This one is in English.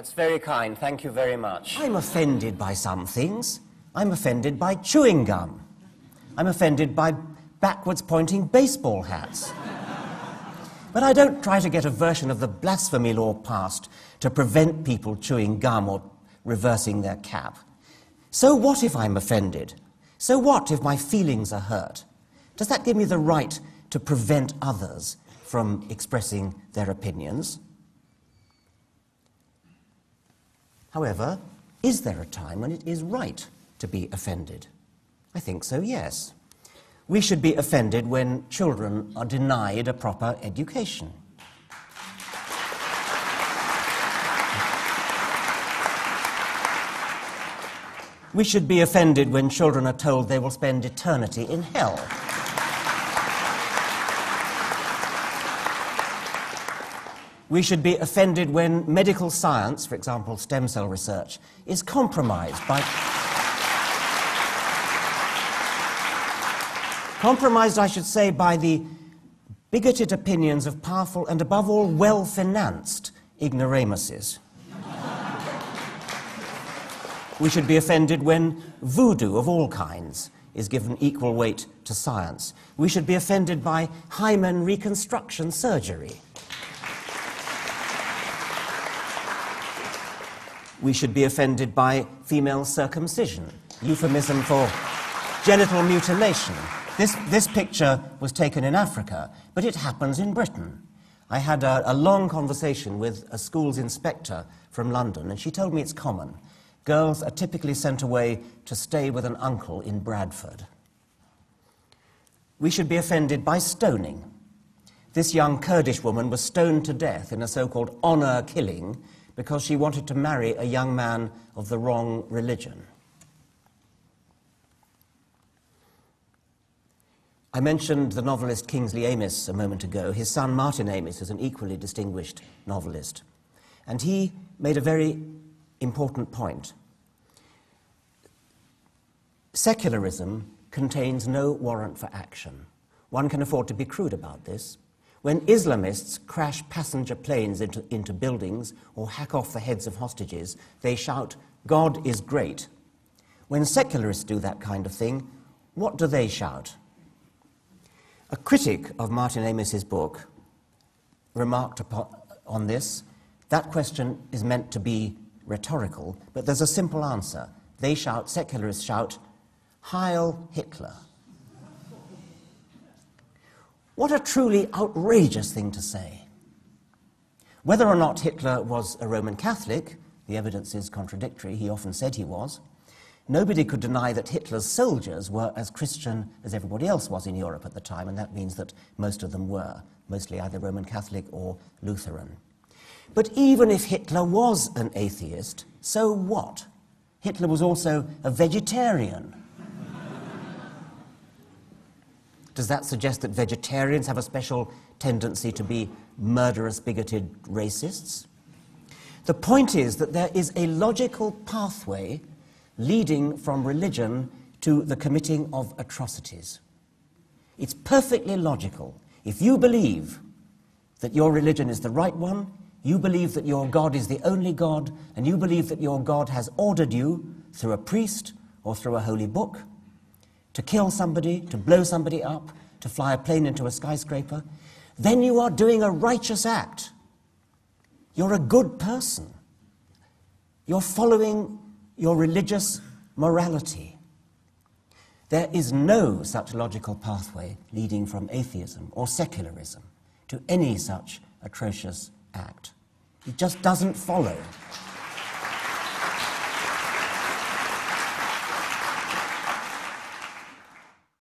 That's very kind. Thank you very much. I'm offended by some things. I'm offended by chewing gum. I'm offended by backwards-pointing baseball hats. But I don't try to get a version of the blasphemy law passed to prevent people chewing gum or reversing their cap. So what if I'm offended? So what if my feelings are hurt? Does that give me the right to prevent others from expressing their opinions? However, is there a time when it is right to be offended? I think so, yes. We should be offended when children are denied a proper education. We should be offended when children are told they will spend eternity in hell. We should be offended when medical science, for example, stem cell research, is compromised by... compromised, I should say, by the bigoted opinions of powerful and, above all, well-financed ignoramuses. We should be offended when voodoo of all kinds is given equal weight to science. We should be offended by hymen reconstruction surgery. We should be offended by female circumcision, euphemism for genital mutilation. This picture was taken in Africa, but it happens in Britain. I had a long conversation with a school's inspector from London, and she told me it's common. Girls are typically sent away to stay with an uncle in Bradford. We should be offended by stoning. This young Kurdish woman was stoned to death in a so-called honor killing because she wanted to marry a young man of the wrong religion. I mentioned the novelist Kingsley Amis a moment ago. His son Martin Amis is an equally distinguished novelist. And he made a very important point. Secularism contains no warrant for action. One can afford to be crude about this. When Islamists crash passenger planes into buildings or hack off the heads of hostages, they shout, "God is great." When secularists do that kind of thing, what do they shout? A critic of Martin Amis's book remarked on this. That question is meant to be rhetorical, but there's a simple answer. They shout, secularists shout, "Heil Hitler." What a truly outrageous thing to say. Whether or not Hitler was a Roman Catholic, the evidence is contradictory, he often said he was, nobody could deny that Hitler's soldiers were as Christian as everybody else was in Europe at the time, and that means that most of them were, mostly either Roman Catholic or Lutheran. But even if Hitler was an atheist, so what? Hitler was also a vegetarian. Does that suggest that vegetarians have a special tendency to be murderous, bigoted racists? The point is that there is a logical pathway leading from religion to the committing of atrocities. It's perfectly logical. If you believe that your religion is the right one, you believe that your God is the only God, and you believe that your God has ordered you, through a priest or through a holy book, to kill somebody, to blow somebody up, to fly a plane into a skyscraper, then you are doing a righteous act. You're a good person. You're following your religious morality. There is no such logical pathway leading from atheism or secularism to any such atrocious act. It just doesn't follow.